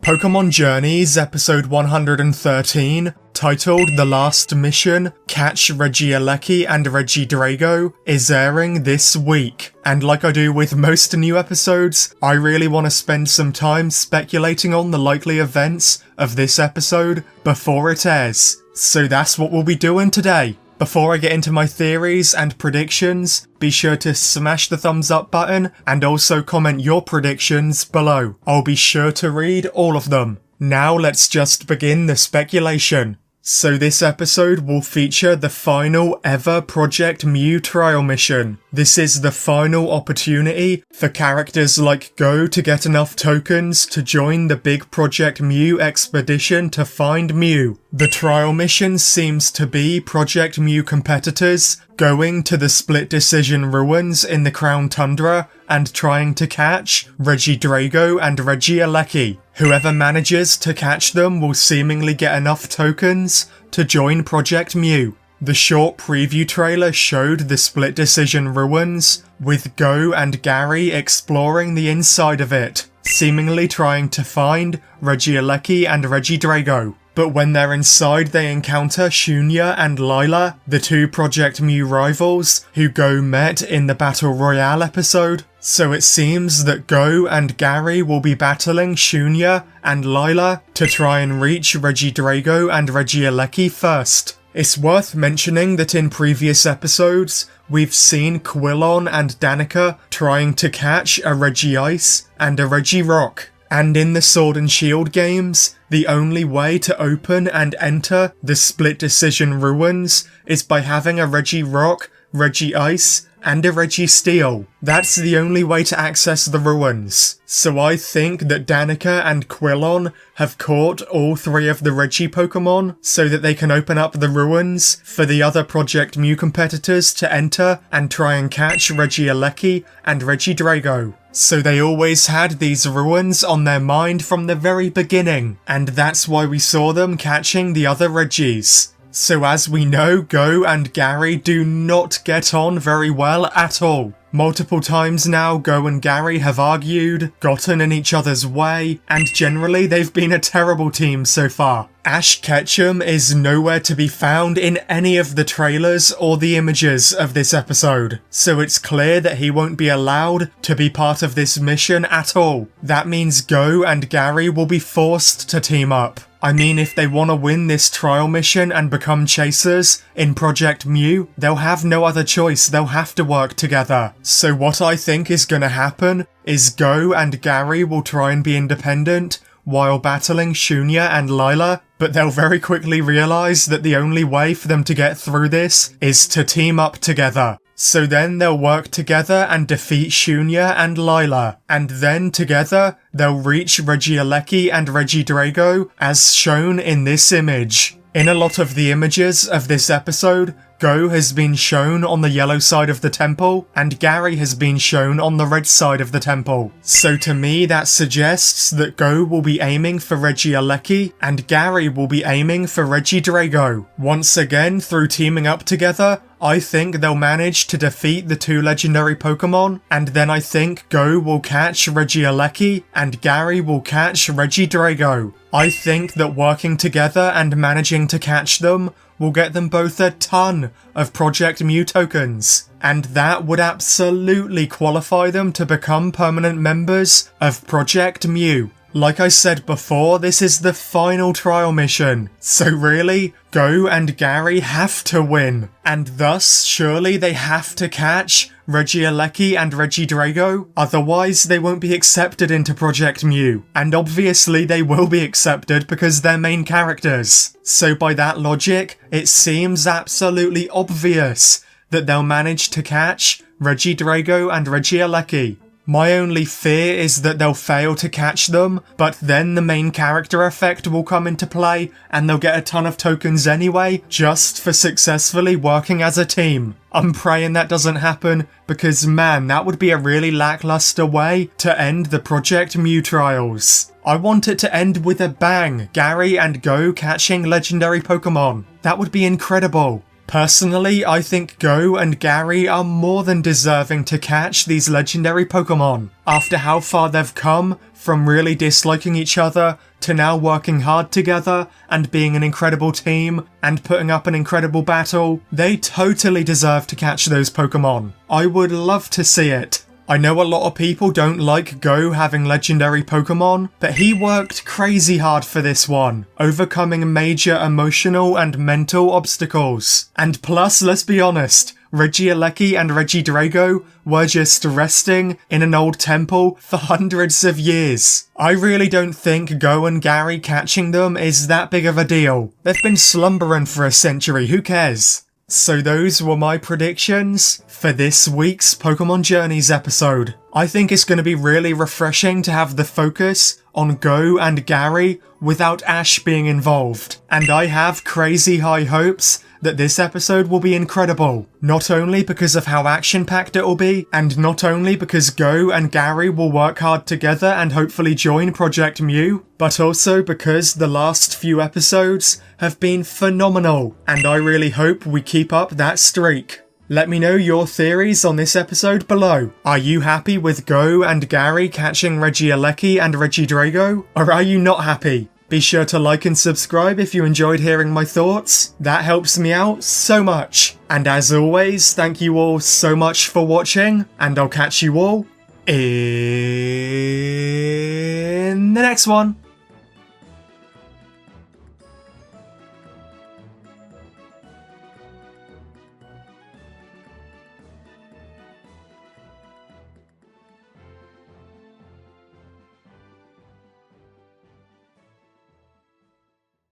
Pokemon Journeys episode 113, titled The Last Mission, Catch Regieleki and Regidrago, is airing this week. And like I do with most new episodes, I really want to spend some time speculating on the likely events of this episode before it airs. So that's what we'll be doing today. Before I get into my theories and predictions, be sure to smash the thumbs up button and also comment your predictions below. I'll be sure to read all of them. Now let's just begin the speculation. So this episode will feature the final ever Project Mew trial mission. This is the final opportunity for characters like Go to get enough tokens to join the big Project Mew expedition to find Mew. The trial mission seems to be Project Mew competitors going to the split decision ruins in the Crown Tundra and trying to catch Regidrago and Regieleki. Whoever manages to catch them will seemingly get enough tokens to join Project Mew. The short preview trailer showed the split decision ruins, with Go and Gary exploring the inside of it, seemingly trying to find Regieleki and Regidrago. But when they're inside, they encounter Suicune and Lila, the two Project Mew rivals who Go met in the Battle Royale episode. So it seems that Go and Gary will be battling Suicune and Lila to try and reach Regidrago and Regieleki first. It's worth mentioning that in previous episodes, we've seen Quillon and Danica trying to catch a Regice and a Regirock. And in the Sword and Shield games, the only way to open and enter the split decision ruins is by having a Regirock, Regice, and a Registeel. That's the only way to access the ruins. So I think that Danica and Quillon have caught all three of the Regi Pokemon so that they can open up the ruins for the other Project Mew competitors to enter and try and catch Regieleki and Regidrago. So they always had these ruins on their mind from the very beginning, and that's why we saw them catching the other Regis. So as we know, Go and Gary do not get on very well at all. Multiple times now, Go and Gary have argued, gotten in each other's way, and generally they've been a terrible team so far. Ash Ketchum is nowhere to be found in any of the trailers or the images of this episode, so it's clear that he won't be allowed to be part of this mission at all. That means Go and Gary will be forced to team up. I mean, if they want to win this trial mission and become chasers in Project Mew, they'll have no other choice, they'll have to work together. So what I think is going to happen is Go and Gary will try and be independent while battling Suicune and Lila, but they'll very quickly realise that the only way for them to get through this is to team up together. So then they'll work together and defeat Suicune and Lila, and then together they'll reach Regieleki and Regidrago as shown in this image. In a lot of the images of this episode, Go has been shown on the yellow side of the temple, and Gary has been shown on the red side of the temple. So to me that suggests that Go will be aiming for Regieleki, and Gary will be aiming for Regidrago. Once again, through teaming up together, I think they'll manage to defeat the two legendary Pokemon, and then I think Go will catch Regieleki, and Gary will catch Regidrago. I think that working together and managing to catch them will get them both a ton of Project Mew tokens, and that would absolutely qualify them to become permanent members of Project Mew. Like I said before, this is the final trial mission, so really, Go and Gary have to win, and thus surely they have to catch Regieleki and Regidrago, otherwise they won't be accepted into Project Mew, and obviously they will be accepted because they're main characters. So by that logic, it seems absolutely obvious that they'll manage to catch Regidrago and Regieleki. My only fear is that they'll fail to catch them, but then the main character effect will come into play and they'll get a ton of tokens anyway, just for successfully working as a team. I'm praying that doesn't happen, because man, that would be a really lackluster way to end the Project Mew trials. I want it to end with a bang, Gary and Go catching legendary Pokemon. That would be incredible. Personally, I think Go and Gary are more than deserving to catch these legendary Pokemon. After how far they've come, from really disliking each other to now working hard together and being an incredible team and putting up an incredible battle. They totally deserve to catch those Pokemon. I would love to see it. I know a lot of people don't like Go having legendary Pokemon, but he worked crazy hard for this one, overcoming major emotional and mental obstacles. And plus, let's be honest, Regieleki and Regidrago were just resting in an old temple for hundreds of years. I really don't think Go and Gary catching them is that big of a deal. They've been slumbering for a century, who cares? So those were my predictions for this week's Pokemon Journeys episode. I think it's going to be really refreshing to have the focus on Go and Gary without Ash being involved. And I have crazy high hopes that this episode will be incredible. Not only because of how action-packed it will be, and not only because Go and Gary will work hard together and hopefully join Project Mew, but also because the last few episodes have been phenomenal, and I really hope we keep up that streak. Let me know your theories on this episode below. Are you happy with Go and Gary catching Regieleki and Regidrago? Or are you not happy? Be sure to like and subscribe if you enjoyed hearing my thoughts. That helps me out so much. And as always, thank you all so much for watching, and I'll catch you all in the next one.